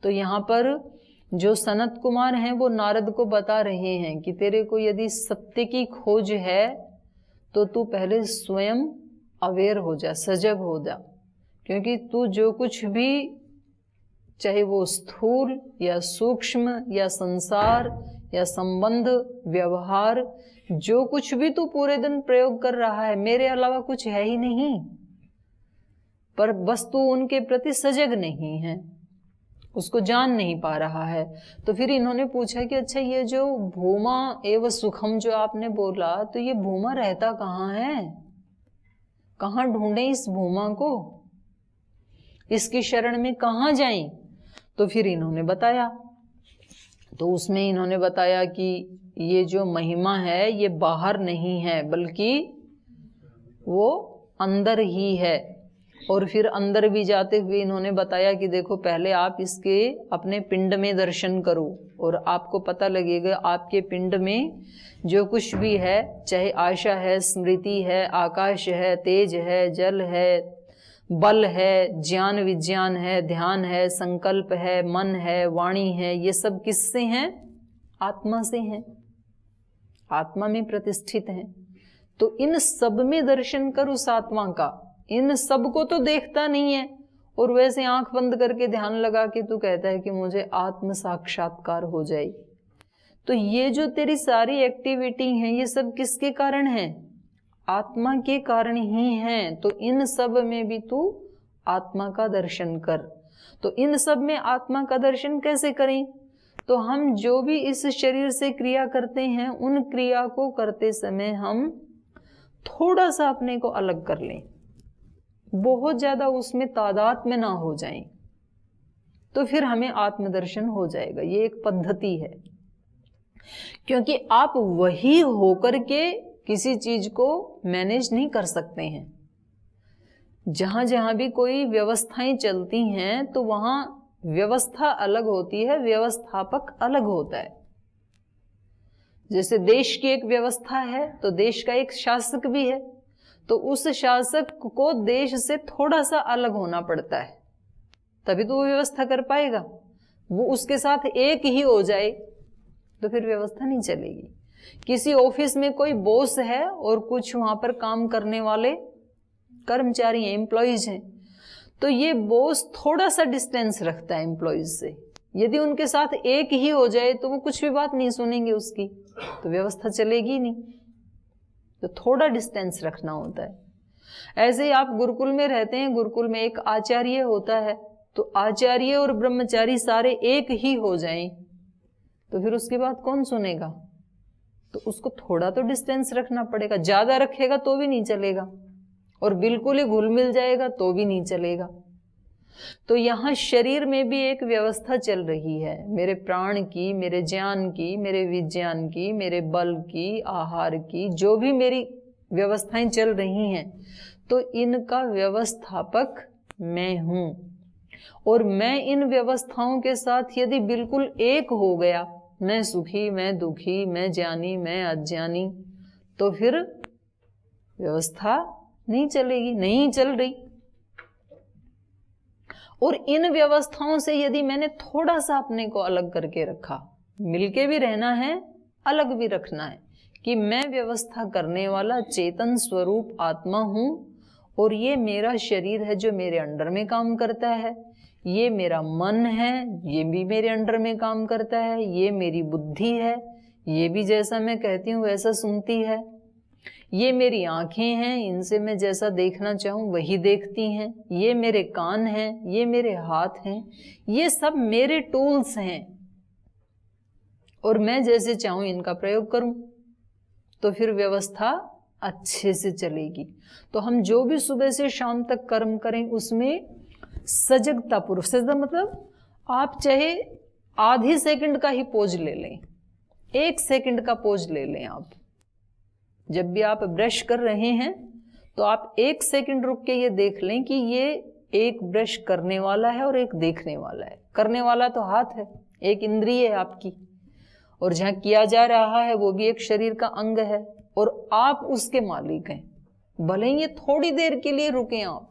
तो यहाँ पर जो सनत कुमार हैं वो नारद को बता रहे हैं कि तेरे को यदि सत्य की खोज है तो तू पहले स्वयं अवेयर हो जा, सजग हो जा, क्योंकि तू जो कुछ भी, चाहे वो स्थूल या सूक्ष्म या संसार या संबंध व्यवहार, जो कुछ भी तू पूरे दिन प्रयोग कर रहा है, मेरे अलावा कुछ है ही नहीं, पर बस तू उनके प्रति सजग नहीं है, उसको जान नहीं पा रहा है। तो फिर इन्होंने पूछा कि अच्छा ये जो भूमा एवं सुखम जो आपने बोला, तो ये भूमा रहता कहाँ है, कहाँ ढूंढें इस भूमा को, इसकी शरण में कहाँ जाएं? तो फिर इन्होंने बताया, तो उसमें इन्होंने बताया कि ये जो महिमा है ये बाहर नहीं है बल्कि वो अंदर ही है। और फिर अंदर भी जाते हुए इन्होंने बताया कि देखो पहले आप इसके अपने पिंड में दर्शन करो और आपको पता लगेगा आपके पिंड में जो कुछ भी है, चाहे आशा है, स्मृति है, आकाश है, तेज है, जल है, बल है, ज्ञान विज्ञान है, ध्यान है, संकल्प है, मन है, वाणी है, ये सब किससे हैं? आत्मा से हैं, आत्मा में प्रतिष्ठित हैं। तो इन सब में दर्शन कर उस आत्मा का, इन सब को तो देखता नहीं है और वैसे आंख बंद करके ध्यान लगा के तू कहता है कि मुझे आत्म साक्षात्कार हो जाए। तो ये जो तेरी सारी एक्टिविटी है ये सब किसके कारण है? आत्मा के कारण ही हैं। तो इन सब में भी तू आत्मा का दर्शन कर। तो इन सब में आत्मा का दर्शन कैसे करें? तो हम जो भी इस शरीर से क्रिया करते हैं उन क्रिया को करते समय हम थोड़ा सा अपने को अलग कर लें, बहुत ज्यादा उसमें तादाद में ना हो जाएं, तो फिर हमें आत्मदर्शन हो जाएगा। ये एक पद्धति है, क्योंकि आप वही होकर के किसी चीज को मैनेज नहीं कर सकते हैं। जहां जहां भी कोई व्यवस्थाएं चलती हैं तो वहां व्यवस्था अलग होती है, व्यवस्थापक अलग होता है। जैसे देश की एक व्यवस्था है तो देश का एक शासक भी है, तो उस शासक को देश से थोड़ा सा अलग होना पड़ता है, तभी तो वो व्यवस्था कर पाएगा। वो उसके साथ एक ही हो जाए तो फिर व्यवस्था नहीं चलेगी। किसी ऑफिस में कोई बॉस है और कुछ वहां पर काम करने वाले कर्मचारी हैं, एम्प्लॉइज हैं, तो ये बॉस थोड़ा सा डिस्टेंस रखता है एम्प्लॉइज से। यदि उनके साथ एक ही हो जाए तो वो कुछ भी बात नहीं सुनेंगे उसकी, तो व्यवस्था चलेगी नहीं। तो थोड़ा डिस्टेंस रखना होता है। ऐसे ही आप गुरुकुल में रहते हैं, गुरुकुल में एक आचार्य होता है, तो आचार्य और ब्रह्मचारी सारे एक ही हो जाएं तो फिर उसकी बात कौन सुनेगा? तो उसको थोड़ा तो डिस्टेंस रखना पड़ेगा। ज्यादा रखेगा तो भी नहीं चलेगा और बिल्कुल ही घुल मिल जाएगा तो भी नहीं चलेगा। तो यहाँ शरीर में भी एक व्यवस्था चल रही है, मेरे प्राण की, मेरे ज्ञान की, मेरे विज्ञान की, मेरे बल की, आहार की, जो भी मेरी व्यवस्थाएं चल रही हैं, तो इनका व्यवस्थापक मैं हूं। और मैं इन व्यवस्थाओं के साथ यदि बिल्कुल एक हो गया, मैं सुखी, मैं दुखी, मैं ज्ञानी, मैं अज्ञानी, तो फिर व्यवस्था नहीं चलेगी, नहीं चल रही। और इन व्यवस्थाओं से यदि मैंने थोड़ा सा अपने को अलग करके रखा, मिलके भी रहना है, अलग भी रखना है, कि मैं व्यवस्था करने वाला चेतन स्वरूप आत्मा हूं और ये मेरा शरीर है जो मेरे अंडर में काम करता है, ये मेरा मन है, ये भी मेरे अंडर में काम करता है, ये मेरी बुद्धि है, ये भी जैसा मैं कहती हूँ वैसा सुनती है, ये मेरी आंखें हैं, इनसे मैं जैसा देखना चाहूं वही देखती हैं, ये मेरे कान हैं, ये मेरे हाथ हैं, ये सब मेरे टूल्स हैं और मैं जैसे चाहूं इनका प्रयोग करूं तो फिर व्यवस्था अच्छे से चलेगी। तो हम जो भी सुबह से शाम तक कर्म करें उसमें सजगता पूर्वक, सजगता मतलब आप चाहे आधी सेकंड का ही पोज ले लें, 1 सेकंड का पोज ले लें। आप जब भी आप ब्रश कर रहे हैं तो आप 1 सेकंड रुक के ये देख लें कि ये एक ब्रश करने वाला है और एक देखने वाला है। करने वाला तो हाथ है, एक इंद्रिय है आपकी, और जहां किया जा रहा है वो भी एक शरीर का अंग है और आप उसके मालिक हैं। भले ही ये थोड़ी देर के लिए रुके आप,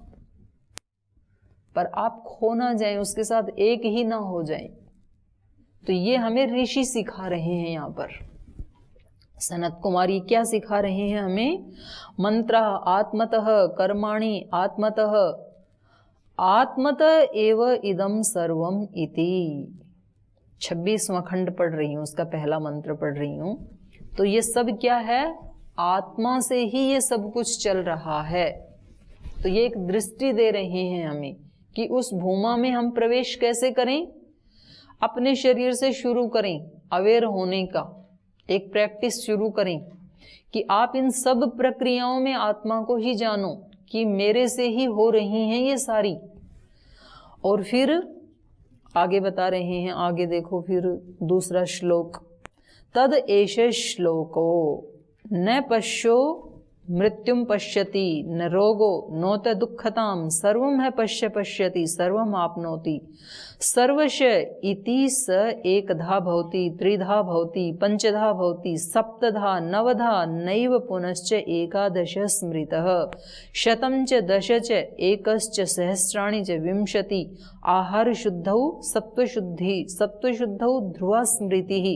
पर आप खो ना जाएं, उसके साथ एक ही ना हो जाएं। तो ये हमें ऋषि सिखा रहे हैं। यहाँ पर सनत कुमार ये क्या सिखा रहे हैं हमें? मंत्र आत्मतः कर्माणि आत्मतः आत्मतः एव इदम सर्वम इति। 26वां खंड पढ़ रही हूँ, उसका पहला मंत्र पढ़ रही हूँ। तो ये सब क्या है? आत्मा से ही ये सब कुछ चल रहा है। तो ये एक दृष्टि दे रहे हैं हमें कि उस भूमा में हम प्रवेश कैसे करें। अपने शरीर से शुरू करें अवेयर होने का, एक प्रैक्टिस शुरू करें कि आप इन सब प्रक्रियाओं में आत्मा को ही जानो कि मेरे से ही हो रही हैं ये सारी। और फिर आगे बता रहे हैं, आगे देखो फिर दूसरा श्लोक, तद एष श्लोको न पश्यो मृत्युम पश्यति न रोगो नोत दुःखताम सर्वम है पश्यति सर्वम आपनोति सर्वश इति स एकधा भवति त्रिधा भवति पंचधा भवति सप्तधा नवधा नैव पुनश्च एकादश स्मृतः शतं च दश च एकश्च सहस्राणि च विंशति आहार शुद्धौ सत्वशुद्धौ ध्रुवा स्मृतिः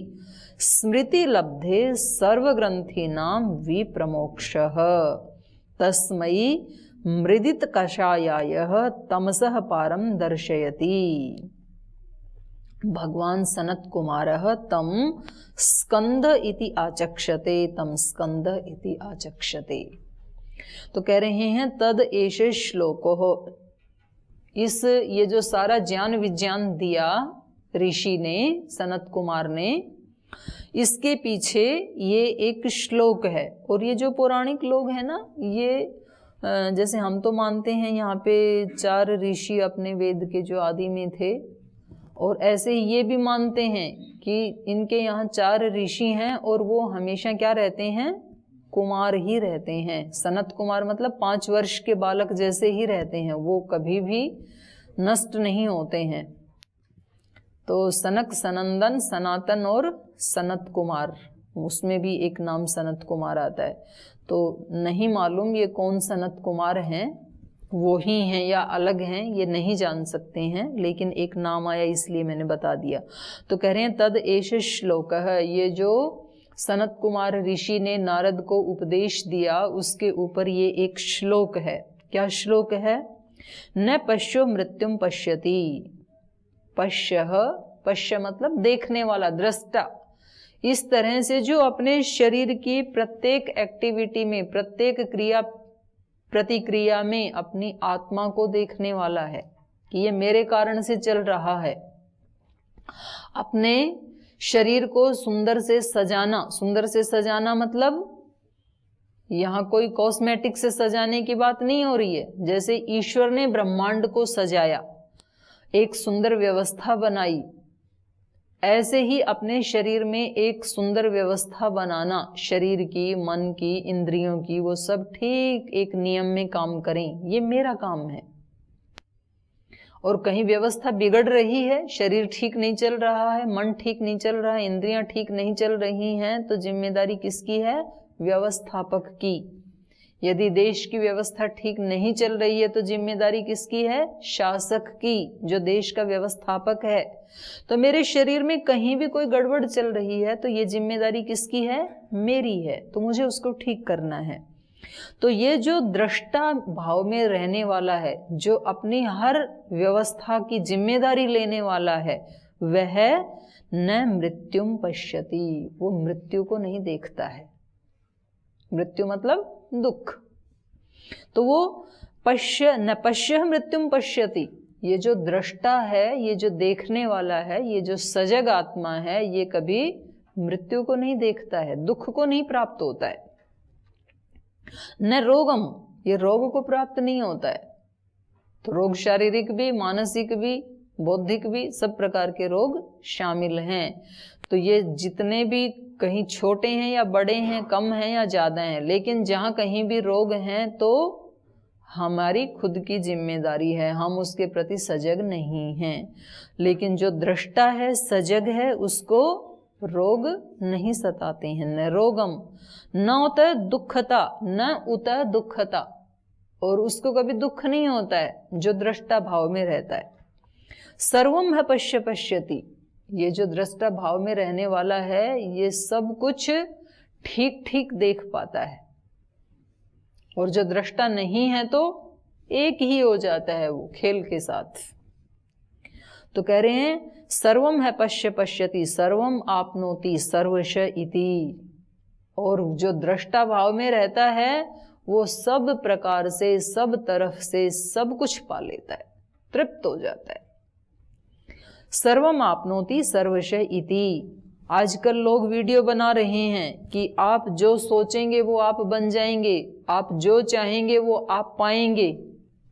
स्मृति लब्धे सर्वग्रंथीनां विप्रमोक्षः तस्मै मृदित कषायायः तमसः पारं दर्शयति। भगवान सनत कुमारः तं स्कंद इति आचक्षते, तं स्कंद इति आचक्षते। तो कह रहे हैं तद एष श्लोको, इस ये जो सारा ज्ञान विज्ञान दिया ऋषि ने, सनत कुमार ने, इसके पीछे ये एक श्लोक है। और ये जो पौराणिक लोग हैं ना, ये जैसे हम तो मानते हैं यहाँ पे 4 ऋषि अपने वेद के जो आदि में थे, और ऐसे ही ये भी मानते हैं कि इनके यहाँ 4 ऋषि हैं और वो हमेशा क्या रहते हैं? कुमार ही रहते हैं। सनत कुमार मतलब 5 वर्ष के बालक जैसे ही रहते हैं, वो कभी भी नष्ट नहीं होते हैं। तो सनक, सनंदन, सनातन और सनत कुमार, उसमें भी एक नाम सनत कुमार आता है। तो नहीं मालूम ये कौन सनत कुमार हैं, वो ही हैं या अलग हैं, ये नहीं जान सकते हैं, लेकिन एक नाम आया इसलिए मैंने बता दिया। तो कह रहे हैं तद एष श्लोकः, ये जो सनत कुमार ऋषि ने नारद को उपदेश दिया उसके ऊपर ये एक श्लोक है। क्या श्लोक है? न पश्यो मृत्युम पश्यति। पश्यः, पश्य मतलब देखने वाला, दृष्टा। इस तरह से जो अपने शरीर की प्रत्येक एक्टिविटी में, प्रत्येक क्रिया प्रतिक्रिया में अपनी आत्मा को देखने वाला है कि ये मेरे कारण से चल रहा है। अपने शरीर को सुंदर से सजाना, सुंदर से सजाना मतलब यहाँ कोई कॉस्मेटिक से सजाने की बात नहीं हो रही है। जैसे ईश्वर ने ब्रह्मांड को सजाया, एक सुंदर व्यवस्था बनाई, ऐसे ही अपने शरीर में एक सुंदर व्यवस्था बनाना, शरीर की, मन की, इंद्रियों की, वो सब ठीक एक नियम में काम करें, ये मेरा काम है। और कहीं व्यवस्था बिगड़ रही है, शरीर ठीक नहीं चल रहा है, मन ठीक नहीं चल रहा है, इंद्रियां ठीक नहीं चल रही हैं, तो जिम्मेदारी किसकी है? व्यवस्थापक की। यदि देश की व्यवस्था ठीक नहीं चल रही है तो जिम्मेदारी किसकी है? शासक की, जो देश का व्यवस्थापक है। तो मेरे शरीर में कहीं भी कोई गड़बड़ चल रही है तो ये जिम्मेदारी किसकी है? मेरी है। तो मुझे उसको ठीक करना है। तो ये जो दृष्टा भाव में रहने वाला है, जो अपनी हर व्यवस्था की जिम्मेदारी लेने वाला है, वह न मृत्युम पश्यति, वो मृत्यु को नहीं देखता है। मृत्यु मतलब दुख। तो वो न पश्य मृत्युम पश्यति, ये जो दृष्टा है, ये जो देखने वाला है, ये जो सजग आत्मा है, ये कभी मृत्यु को नहीं देखता है, दुख को नहीं प्राप्त होता है। न रोगम, ये रोग को प्राप्त नहीं होता है। तो रोग शारीरिक भी, मानसिक भी, बौद्धिक भी, सब प्रकार के रोग शामिल हैं। तो ये जितने भी कहीं छोटे हैं या बड़े हैं, कम हैं या ज्यादा हैं, लेकिन जहां कहीं भी रोग हैं तो हमारी खुद की जिम्मेदारी है, हम उसके प्रति सजग नहीं हैं। लेकिन जो दृष्टा है, सजग है, उसको रोग नहीं सताते हैं। न रोगम न उत दुखता, न उत दुखता। और उसको कभी दुख नहीं होता है, जो दृष्टा भाव में रहता है। सर्वम है पश्य पश्यति, ये जो दृष्टा भाव में रहने वाला है ये सब कुछ ठीक ठीक देख पाता है, और जो दृष्टा नहीं है तो एक ही हो जाता है वो खेल के साथ। तो कह रहे हैं सर्वम है पश्य पश्यति सर्वम आपनोति सर्वश इति, और जो दृष्टा भाव में रहता है वो सब प्रकार से, सब तरफ से सब कुछ पा लेता है, तृप्त हो जाता है। सर्वम आपनोति सर्वश इति। आजकल लोग वीडियो बना रहे हैं कि आप जो सोचेंगे वो आप बन जाएंगे, आप जो चाहेंगे वो आप पाएंगे।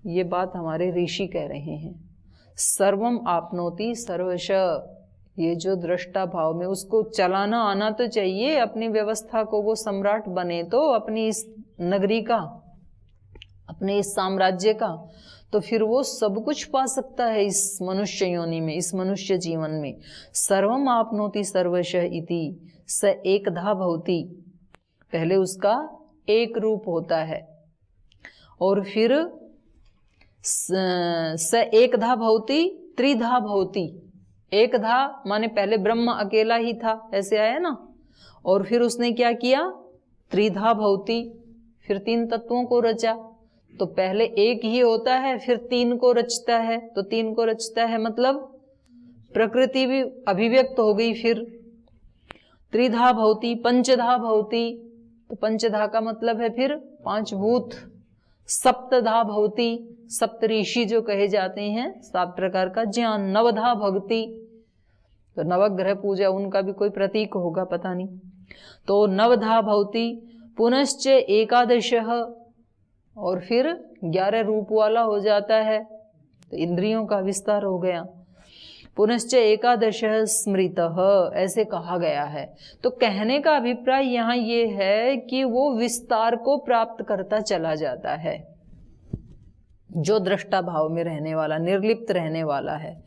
ये बात हमारे ऋषि कह रहे हैं। सर्वम आपनोति सर्वश, ये जो दृष्टा भाव में, उसको चलाना आना तो चाहिए अपनी व्यवस्था को, वो सम्राट बने तो अपनी इस नगरी का, अपने इस साम्राज्य का, तो फिर वो सब कुछ पा सकता है इस मनुष्य योनि में, इस मनुष्य जीवन में। सर्वम आपनोति सर्वश इति स एकधा भवति, पहले उसका एक रूप होता है, और फिर स एकधा भवति त्रिधा भवति। एकधा माने पहले ब्रह्म अकेला ही था, ऐसे आया ना, और फिर उसने क्या किया, त्रिधा भवति, फिर तीन तत्वों को रचा। तो पहले एक ही होता है, फिर तीन को रचता है, तो तीन को रचता है मतलब प्रकृति भी अभिव्यक्त हो गई। फिर त्रिधा भवति पंचधा भवति, तो पंचधा का मतलब है फिर पांच भूत। सप्तधा भवति, सप्त ऋषि जो कहे जाते हैं, 7 प्रकार का ज्ञान। नवधा भक्ति, तो नवग्रह पूजा उनका भी कोई प्रतीक होगा, पता नहीं। तो नवधा भवति, पुनश्च एकादशः, और फिर 11 रूप वाला हो जाता है, तो इंद्रियों का विस्तार हो गया। पुनश्च एकादशः स्मृतः, ऐसे कहा गया है। तो कहने का अभिप्राय यहाँ ये है कि वो विस्तार को प्राप्त करता चला जाता है, जो दृष्टा भाव में रहने वाला, निर्लिप्त रहने वाला है।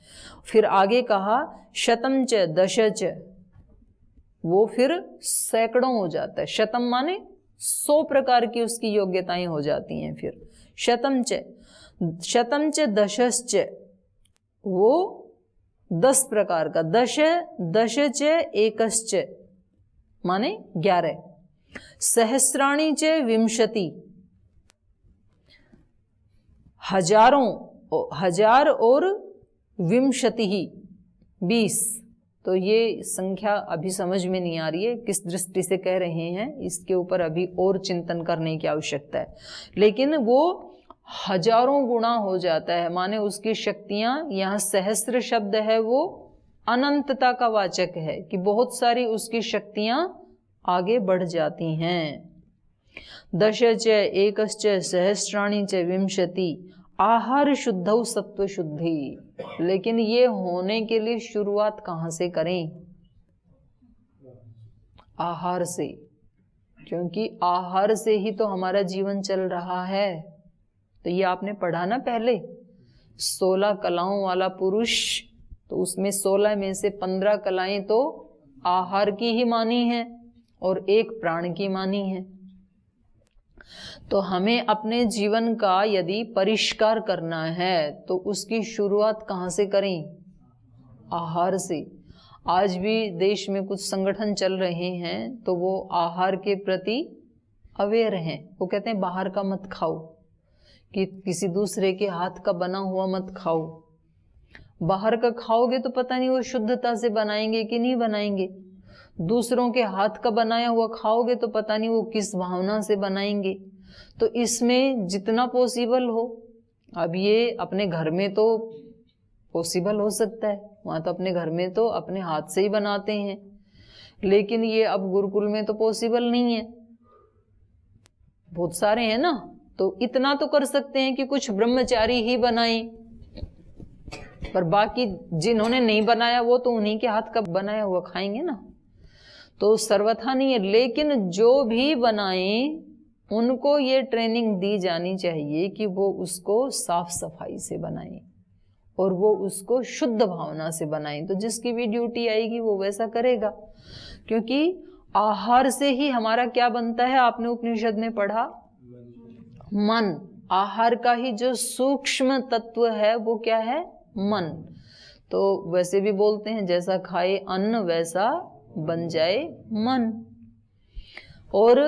फिर आगे कहा शतम च दश च, वो फिर सैकड़ों हो जाता है। शतम माने 100 प्रकार की उसकी योग्यताएं हो जाती हैं। फिर शतम च दशश्च, वो 10 प्रकार का। दश च एकश्च माने 11। सहस्राणि च विंशति, हजार और विंशति ही 20। तो ये संख्या अभी समझ में नहीं आ रही है, किस दृष्टि से कह रहे हैं, इसके ऊपर अभी और चिंतन करने की आवश्यकता है। लेकिन वो हजारों गुणा हो जाता है, माने उसकी शक्तियां, यहाँ सहस्र शब्द है वो अनंतता का वाचक है, कि बहुत सारी उसकी शक्तियां आगे बढ़ जाती हैं। दश च एकश्च सहस्राणि च विंशति, आहार शुद्धौ सत्व शुद्धि। लेकिन ये होने के लिए शुरुआत कहाँ से करें? आहार से, क्योंकि आहार से ही तो हमारा जीवन चल रहा है। तो ये आपने पढ़ा ना पहले, 16 कलाओं वाला पुरुष, तो उसमें 16 में से 15 कलाएं तो आहार की ही मानी है और 1 प्राण की मानी है। तो हमें अपने जीवन का यदि परिष्कार करना है तो उसकी शुरुआत कहाँ से करें? आहार से। आज भी देश में कुछ संगठन चल रहे हैं तो वो आहार के प्रति अवेयर हैं। वो कहते हैं बाहर का मत खाओ, कि किसी दूसरे के हाथ का बना हुआ मत खाओ। बाहर का खाओगे तो पता नहीं वो शुद्धता से बनाएंगे कि नहीं बनाएंगे। दूसरों के हाथ का बनाया हुआ खाओगे तो पता नहीं वो किस भावना से बनाएंगे। तो इसमें जितना पॉसिबल हो, अब ये अपने घर में तो पॉसिबल हो सकता है, वहाँ तो अपने घर में तो अपने हाथ से ही बनाते हैं, लेकिन ये अब गुरुकुल में तो पॉसिबल नहीं है, बहुत सारे हैं ना। तो इतना तो कर सकते हैं कि कुछ ब्रह्मचारी ही बनाएं, पर बाकी जिन्होंने नहीं बनाया वो तो उन्हीं के हाथ का बनाया हुआ खाएंगे ना। तो सर्वथा नहीं है, लेकिन जो भी बनाएं उनको ये ट्रेनिंग दी जानी चाहिए कि वो उसको साफ सफाई से बनाएं और वो उसको शुद्ध भावना से बनाएं। तो जिसकी भी ड्यूटी आएगी वो वैसा करेगा, क्योंकि आहार से ही हमारा क्या बनता है? आपने उपनिषद में पढ़ा, मन। आहार का ही जो सूक्ष्म तत्व है वो क्या है? मन। तो वैसे भी बोलते हैं जैसा खाए अन्न वैसा बन जाए मन। और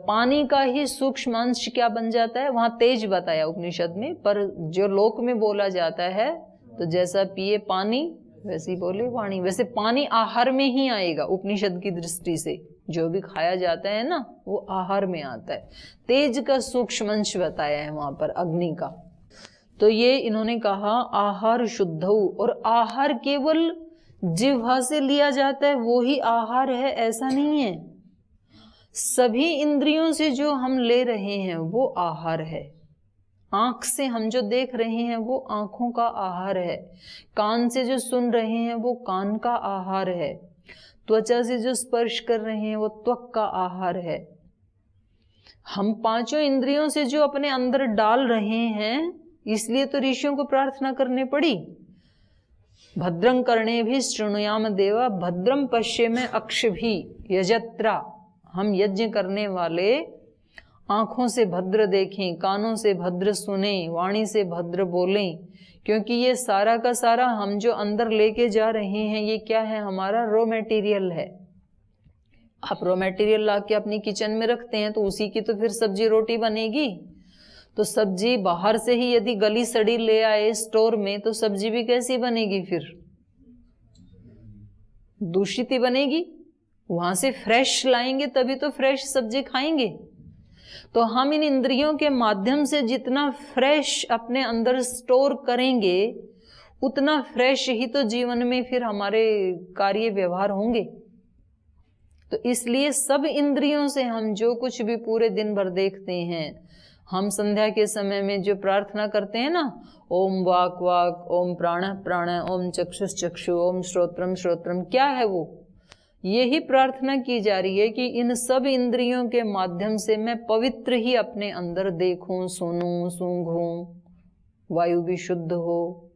पानी का ही सूक्ष्म अंश क्या बन जाता है? वहां तेज बताया उपनिषद में, पर जो लोक में बोला जाता है तो जैसा पिए पानी वैसे ही बोले वाणी। वैसे पानी आहार में ही आएगा उपनिषद की दृष्टि से, जो भी खाया जाता है ना वो आहार में आता है। तेज का सूक्ष्म अंश बताया है वहां पर, अग्नि का। तो ये इन्होंने कहा आहार शुद्धौ, और आहार केवल जिह्वा से लिया जाता है वो ही आहार है ऐसा नहीं है। सभी इंद्रियों से जो हम ले रहे हैं वो आहार है। आंख से हम जो देख रहे हैं वो आंखों का आहार है। कान से जो सुन रहे हैं वो कान का आहार है। त्वचा से जो स्पर्श कर रहे हैं वो त्वक का आहार है। हम पांचों इंद्रियों से जो अपने अंदर डाल रहे हैं, इसलिए तो ऋषियों को प्रार्थना करनी पड़ी। भद्रं कर्णेभिः शृणुयाम देवा भद्रं पश्येम अक्षिभिः यजत्रा। हम यज्ञ करने वाले आंखों से भद्र देखें, कानों से भद्र सुने, वाणी से भद्र बोलें, क्योंकि ये सारा का सारा हम जो अंदर लेके जा रहे हैं ये क्या है? हमारा रॉ मटेरियल है। आप रॉ मटेरियल ला के अपनी किचन में रखते हैं तो उसी की तो फिर सब्जी रोटी बनेगी। तो सब्जी बाहर से ही यदि गली सड़ी ले आए स्टोर में तो सब्जी भी कैसी बनेगी? फिर दूषित ही बनेगी। वहां से फ्रेश लाएंगे तभी तो फ्रेश सब्जी खाएंगे। तो हम इन इंद्रियों के माध्यम से जितना फ्रेश अपने अंदर स्टोर करेंगे उतना फ्रेश ही तो जीवन में फिर हमारे कार्य व्यवहार होंगे। तो इसलिए सब इंद्रियों से हम जो कुछ भी पूरे दिन भर देखते हैं, हम संध्या के समय में जो प्रार्थना करते हैं ना, ओम वाक वाक, ओम प्राण प्राण, ओम चक्षुष चक्षु, ओम श्रोत्रम श्रोत्रम, क्या है वो? यही प्रार्थना की जा रही है कि इन सब इंद्रियों के माध्यम से मैं पवित्र ही अपने अंदर देखूं, सुनूं, सूंघूं, वायु भी शुद्ध हो।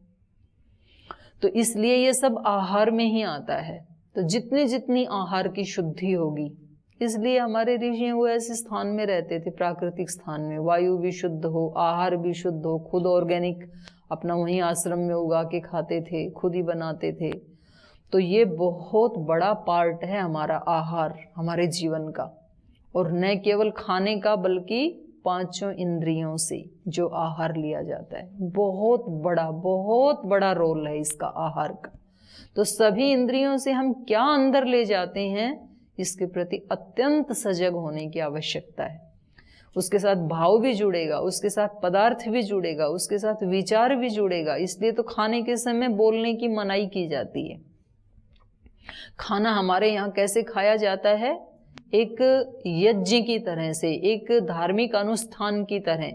तो इसलिए ये सब आहार में ही आता है। तो जितनी जितनी आहार की शुद्धि होगी, इसलिए हमारे ऋषि वो ऐसे स्थान में रहते थे, प्राकृतिक स्थान में, वायु भी शुद्ध हो, आहार भी शुद्ध हो, खुद ऑर्गेनिक अपना वहीं आश्रम में उगा के खाते थे, खुद ही बनाते थे। तो ये बहुत बड़ा पार्ट है हमारा आहार, हमारे जीवन का। और न केवल खाने का बल्कि पांचों इंद्रियों से जो आहार लिया जाता है, बहुत बड़ा रोल है इसका आहार का। तो सभी इंद्रियों से हम क्या अंदर ले जाते हैं इसके प्रति अत्यंत सजग होने की आवश्यकता है। उसके साथ भाव भी जुड़ेगा, उसके साथ पदार्थ भी जुड़ेगा, उसके साथ विचार भी जुड़ेगा। इसलिए तो खाने के समय बोलने की मनाही की जाती है। खाना हमारे यहाँ कैसे खाया जाता है? एक यज्ञ की तरह से, एक धार्मिक अनुष्ठान की तरह।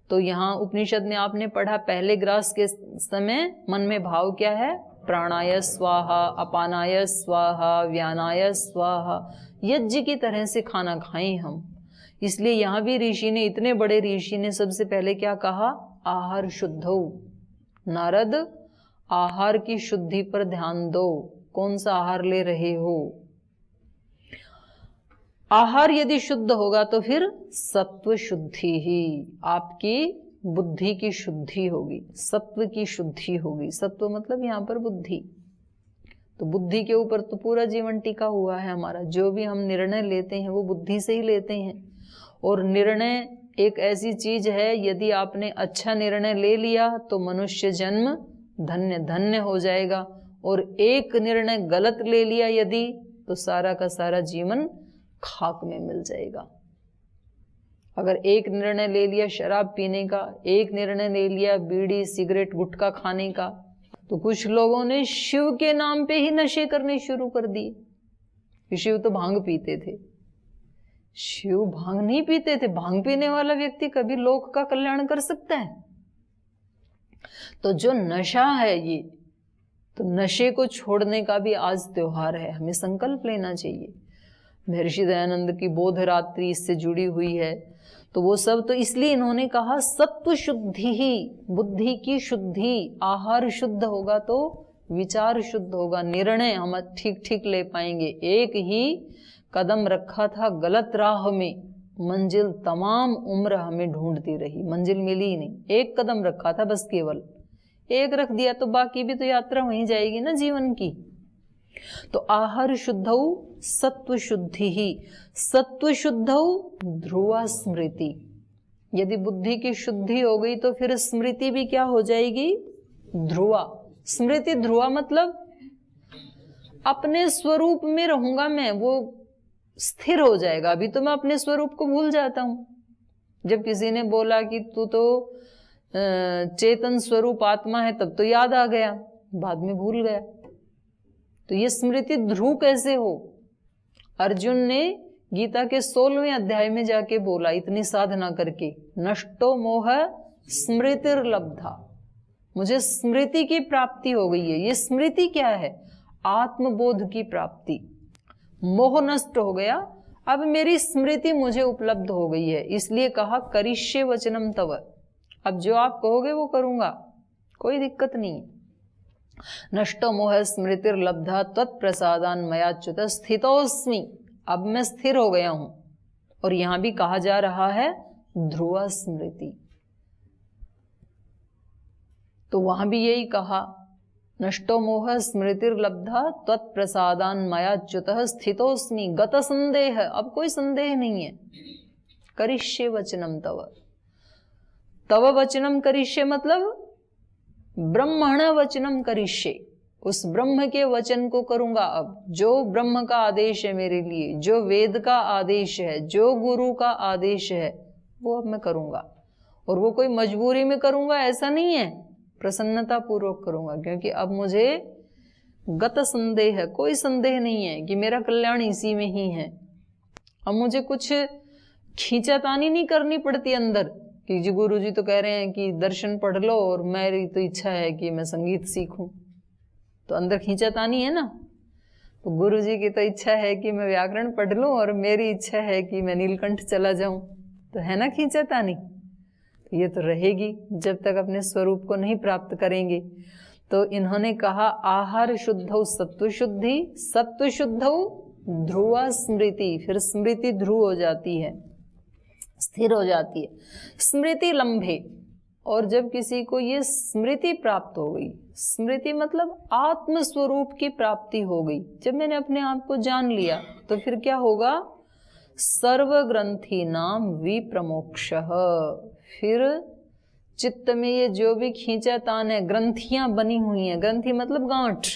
तो यहाँ उपनिषद में आपने पढ़ा, पहले ग्रास के समय मन में भाव क्या है? प्राणाय स्वाहा, अपानाय स्वाहा, व्यानाय स्वाहा। यज्ञ की तरह से खाना खाएं हम। इसलिए यहाँ भी ऋषि ने, इतने बड़े ऋषि ने सबसे पहले क्या कहा? आहार शुद्धौ। नारद, आहार की शुद्धि पर ध्यान दो। कौन सा आहार ले रहे हो? आहार यदि शुद्ध होगा तो फिर सत्व शुद्धि ही, आपकी बुद्धि की शुद्धि होगी, सत्व की शुद्धि होगी। सत्व मतलब यहाँ पर बुद्धि। तो बुद्धि के ऊपर तो पूरा जीवन टिका हुआ है हमारा। जो भी हम निर्णय लेते हैं वो बुद्धि से ही लेते हैं। और निर्णय एक ऐसी चीज है, यदि आपने अच्छा निर्णय ले लिया तो मनुष्य जन्म धन्य धन्य हो जाएगा। और एक निर्णय गलत ले लिया यदि, तो सारा का सारा जीवन खाक में मिल जाएगा। अगर एक निर्णय ले लिया शराब पीने का, एक निर्णय ले लिया बीड़ी सिगरेट गुटखा खाने का, तो कुछ लोगों ने शिव के नाम पे ही नशे करने शुरू कर दिए। शिव तो भांग पीते थे, शिव भांग नहीं पीते थे। भांग पीने वाला व्यक्ति कभी लोक का कल्याण कर सकता है? तो जो नशा है ये, तो नशे को छोड़ने का भी आज त्योहार है, हमें संकल्प लेना चाहिए। महर्षि दयानंद की बोध रात्रि इससे जुड़ी हुई है। तो वो सब तो इसलिए इन्होंने कहा सत्व शुद्धि ही, बुद्धि की शुद्धि। आहार शुद्ध होगा तो विचार शुद्ध होगा, निर्णय हम ठीक ठीक ले पाएंगे। एक ही कदम रखा था गलत राह में, मंजिल तमाम उम्र हमें ढूंढती रही, मंजिल मिली ही नहीं। एक कदम रखा था बस, केवल एक रख दिया तो बाकी भी तो यात्रा वहीं जाएगी ना जीवन की। तो आहार शुद्धौ सत्व शुद्धि ही, सत्व शुद्धौ ध्रुवा स्मृति। यदि बुद्धि की शुद्धि हो गई तो फिर स्मृति भी क्या हो जाएगी? ध्रुवा। स्मृति ध्रुवा मतलब अपने स्वरूप में रहूंगा मैं, वो स्थिर हो जाएगा। अभी तो मैं अपने स्वरूप को भूल जाता हूं। जब किसी ने बोला कि तू तो चेतन स्वरूप आत्मा है, तब तो याद आ गया, बाद में भूल गया। तो ये स्मृति ध्रुव कैसे हो? अर्जुन ने गीता के 16वें अध्याय में जाके बोला, इतनी साधना करके, नष्टो मोह स्मृतिर्लब्धा, मुझे स्मृति की प्राप्ति हो गई है। ये स्मृति क्या है? आत्मबोध की प्राप्ति। मोह नष्ट हो गया, अब मेरी स्मृति मुझे उपलब्ध हो गई है। इसलिए कहा करिष्ये वचनम तव, अब जो आप कहोगे वो करूंगा, कोई दिक्कत नहीं है। नष्टो मोह स्मृतिर्लब्धा त्वत्प्रसादान मयाच्युत स्थितोस्मि, अब मैं स्थिर हो गया हूं। और यहां भी कहा जा रहा है ध्रुवा स्मृति, तो वहां भी यही कहा, नष्टो मोह स्मृतिर्लब्धा त्वत्प्रसादान मयाच्युतः स्थितोस्मि गत संदेह, अब कोई संदेह नहीं है। करिष्ये वचनम तव, तव वचनम करिष्ये मतलब ब्रह्मण वचनम करिष्ये, उस ब्रह्म के वचन को करूंगा। अब जो ब्रह्म का आदेश है मेरे लिए, जो वेद का आदेश है, जो गुरु का आदेश है, वो अब मैं करूंगा। और वो कोई मजबूरी में करूंगा ऐसा नहीं है, प्रसन्नता पूर्वक करूंगा, क्योंकि अब मुझे गत संदेह है, कोई संदेह नहीं है कि मेरा कल्याण इसी में ही है। अब मुझे कुछ खींचातानी नहीं करनी पड़ती अंदर कि जी गुरु जी तो कह रहे हैं कि दर्शन पढ़ लो और मेरी तो इच्छा है कि मैं संगीत सीखूं, तो अंदर खींचातानी है ना। तो गुरु जी की तो इच्छा है कि मैं व्याकरण पढ़ लूं और मेरी इच्छा है कि मैं नीलकंठ चला जाऊं, तो है ना खींचातानी। तो ये तो रहेगी जब तक अपने स्वरूप को नहीं प्राप्त करेंगे। तो इन्होंने कहा आहार शुद्धौ सत्व शुद्धि, सत्व शुद्धौ ध्रुवा स्मृति, फिर स्मृति ध्रुव हो जाती है, स्थिर हो जाती है। स्मृति लंबे, और जब किसी को ये स्मृति प्राप्त हो गई, स्मृति मतलब आत्म स्वरूप की प्राप्ति हो गई, जब मैंने अपने आप को जान लिया, तो फिर क्या होगा? सर्व ग्रंथि नाम विप्रमोक्षः, फिर चित्त में ये जो भी खींचातान है, ग्रंथियां बनी हुई हैं, ग्रंथि मतलब गांठ,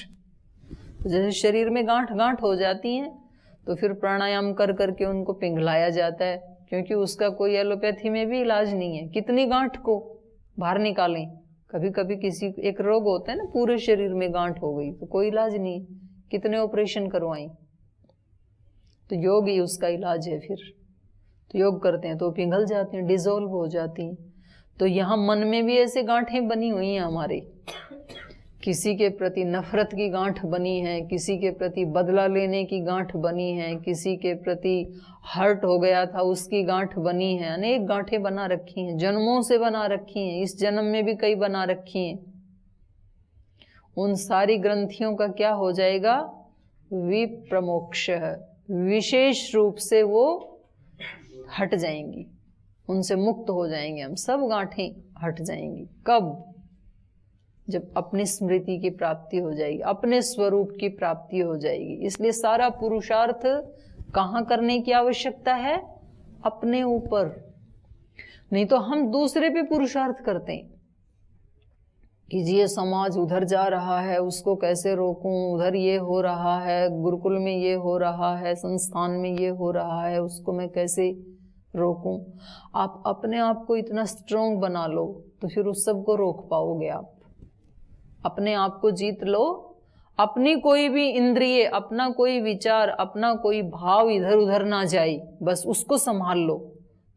जैसे शरीर में गांठ गांठ हो जाती हैं, तो फिर प्राणायाम कर करके उनको पिघलाया जाता है, क्योंकि उसका कोई एलोपैथी में भी इलाज नहीं है। कितनी गांठ को बाहर निकालें? कभी कभी किसी एक रोग होता है ना, पूरे शरीर में गांठ हो गई, तो कोई इलाज नहीं, कितने ऑपरेशन करवाएं। तो योग ही उसका इलाज है। फिर तो योग करते हैं तो पिघल जाती हैं, डिसॉल्व हो जाती हैं। तो यहाँ मन में भी ऐसे गांठें बनी हुई हैं हमारे, किसी के प्रति नफरत की गांठ बनी है, किसी के प्रति बदला लेने की गांठ बनी है, किसी के प्रति हर्ट हो गया था उसकी गांठ बनी है, अनेक गांठें बना रखी हैं, जन्मों से बना रखी हैं, इस जन्म में भी कई बना रखी हैं। उन सारी ग्रंथियों का क्या हो जाएगा? विप्रमोक्ष, विशेष रूप से वो हट जाएंगी, उनसे मुक्त हो जाएंगे हम, सब गांठें हट जाएंगी। कब? जब अपनी स्मृति की प्राप्ति हो जाएगी, अपने स्वरूप की प्राप्ति हो जाएगी। इसलिए सारा पुरुषार्थ कहाँ करने की आवश्यकता है? अपने ऊपर। नहीं तो हम दूसरे पे पुरुषार्थ करते हैं कि जी ये समाज उधर जा रहा है, उसको कैसे रोकूं, उधर ये हो रहा है, गुरुकुल में ये हो रहा है, संस्थान में ये हो रहा है, उसको मैं कैसे रोकूं। आप अपने आप को इतना स्ट्रोंग बना लो तो फिर उस सब को रोक पाओगे आप। अपने आप को जीत लो, अपनी कोई भी इंद्रिय, अपना कोई विचार, अपना कोई भाव इधर उधर ना जाए, बस उसको संभाल लो,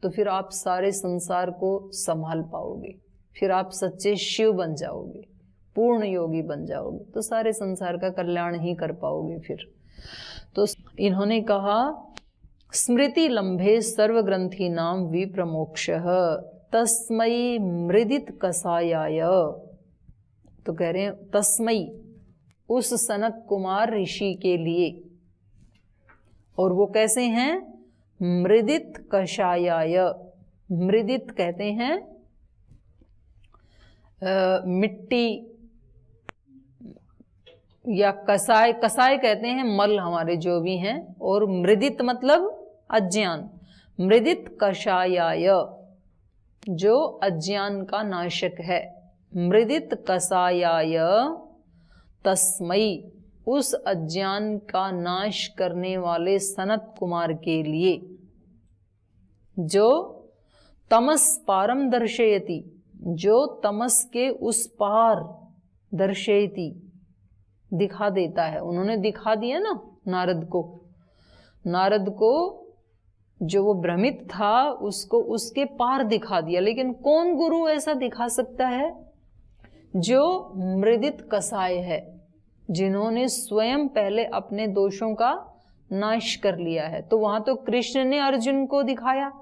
तो फिर आप सारे संसार को संभाल पाओगे। फिर आप सच्चे शिव बन जाओगे, पूर्ण योगी बन जाओगे, तो सारे संसार का कल्याण ही कर पाओगे फिर। तो इन्होंने कहा स्मृति लंबे सर्व ग्रंथि नाम विप्रमोक्षः तस्मै मृदित कसायाय। तो कह रहे हैं तस्मै, उस सनत कुमार ऋषि के लिए। और वो कैसे हैं? मृदित कषायाय। मृदित कहते हैं मिट्टी, या कसाय, कसाय कहते हैं मल हमारे जो भी हैं, और मृदित मतलब अज्ञान। मृदित कषायाय, जो अज्ञान का नाशक है। मृदित कषायाय तस्मै, उस अज्ञान का नाश करने वाले सनत कुमार के लिए, जो तमस पारम दर्शयति, जो तमस के उस पार, दर्शयति दिखा देता है। उन्होंने दिखा दिया ना नारद को, नारद को जो वो भ्रमित था उसको उसके पार दिखा दिया। लेकिन कौन गुरु ऐसा दिखा सकता है? जो मृदित कसाय है, जिन्होंने स्वयं पहले अपने दोषों का नाश कर लिया है। तो वहां तो कृष्ण ने अर्जुन को दिखाया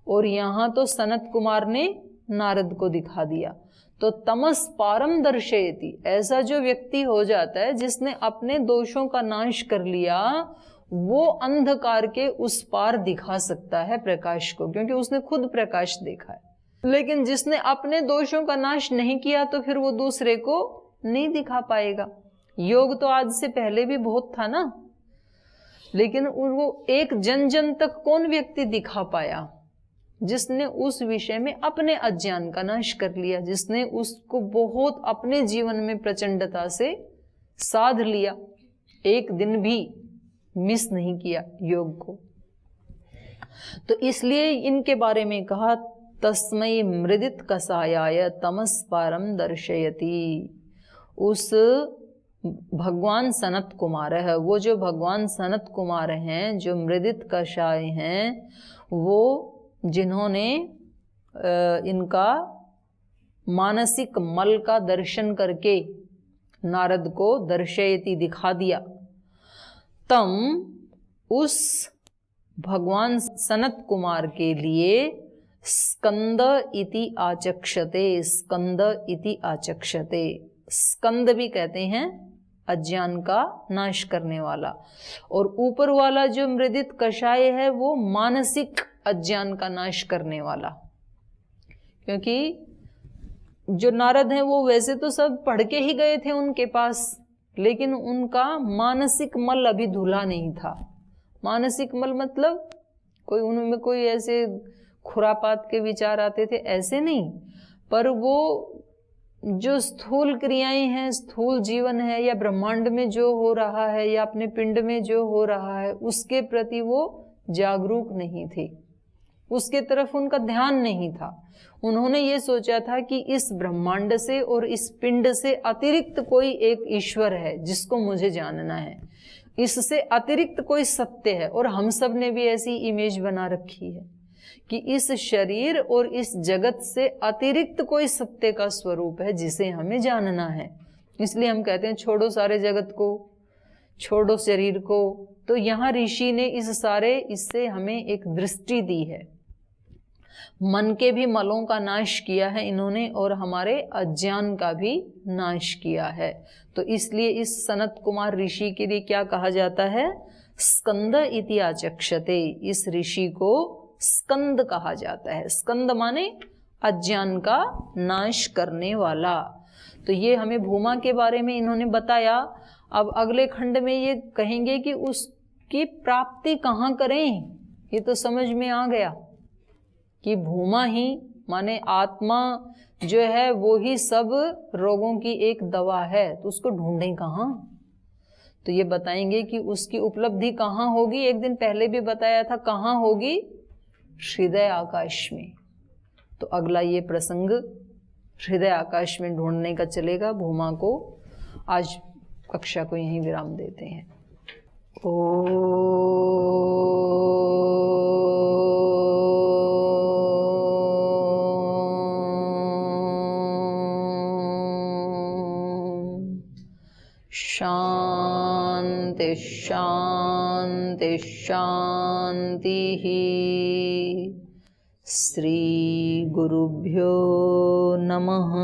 और यहां तो सनत कुमार ने नारद को दिखा दिया। तो तमस पारम दर्शयति, ऐसा जो व्यक्ति हो जाता है जिसने अपने दोषों का नाश कर लिया, वो अंधकार के उस पार दिखा सकता है प्रकाश को, क्योंकि उसने खुद प्रकाश देखा है। लेकिन जिसने अपने दोषों का नाश नहीं किया तो फिर वो दूसरे को नहीं दिखा पाएगा। योग तो आज से पहले भी बहुत था ना, लेकिन वो एक जन जन तक कौन व्यक्ति दिखा पाया? जिसने उस विषय में अपने अज्ञान का नाश कर लिया, जिसने उसको बहुत अपने जीवन में प्रचंडता से साध लिया, एक दिन भी मिस नहीं किया योग को। तो इसलिए इनके बारे में कहा तस्मै मृदित कसायाय तमस पारम दर्शयति। उस भगवान सनत कुमार है, वो जो भगवान सनत कुमार हैं, जो मृदित कषाय हैं, वो जिन्होंने इनका मानसिक मल का दर्शन करके नारद को दर्शयति दिखा दिया, तम उस भगवान सनत कुमार के लिए स्कंद इति आचक्षते, स्कंद इति आचक्षते। स्कंद भी कहते हैं अज्ञान का नाश करने वाला, और ऊपर वाला जो मृदित कषाय है वो मानसिक अज्ञान का नाश करने वाला। क्योंकि जो नारद हैं वो वैसे तो सब पढ़ के ही गए थे उनके पास, लेकिन उनका मानसिक मल अभी धुला नहीं था। मानसिक मल मतलब कोई उनमें कोई ऐसे खुरापात के विचार आते थे, ऐसे नहीं, पर वो जो स्थूल क्रियाएं हैं, स्थूल जीवन है, या ब्रह्मांड में जो हो रहा है, या अपने पिंड में जो हो रहा है, उसके प्रति वो जागरूक नहीं थे, उसके तरफ उनका ध्यान नहीं था। उन्होंने ये सोचा था कि इस ब्रह्मांड से और इस पिंड से अतिरिक्त कोई एक ईश्वर है जिसको मुझे जानना है, इससे अतिरिक्त कोई सत्य है। और हम सब ने भी ऐसी इमेज बना रखी है कि इस शरीर और इस जगत से अतिरिक्त कोई सत्य का स्वरूप है जिसे हमें जानना है। इसलिए हम कहते हैं छोड़ो सारे जगत को, छोड़ो शरीर को। तो यहाँ ऋषि ने इससे हमें एक दृष्टि दी है, मन के भी मलों का नाश किया है इन्होंने, और हमारे अज्ञान का भी नाश किया है। तो इसलिए इस सनत कुमार ऋषि के लिए क्या कहा जाता है? स्कंद इति आचक्षते। इस ऋषि को स्कंद कहा जाता है। स्कंद माने अज्ञान का नाश करने वाला। तो ये हमें भूमा के बारे में इन्होंने बताया। अब अगले खंड में ये कहेंगे कि उसकी प्राप्ति कहाँ करें। ये तो समझ में आ गया कि भूमा ही माने आत्मा जो है वो ही सब रोगों की एक दवा है, तो उसको ढूंढें कहाँ। तो ये बताएंगे कि उसकी उपलब्धि कहाँ होगी। एक दिन पहले भी बताया था कहाँ होगी, हृदय आकाश में। तो अगला ये प्रसंग हृदय आकाश में ढूंढने का चलेगा भूमा को। आज कक्षा को यहीं विराम देते हैं। शांति शांति शांति। श्री गुरुभ्यो नमः।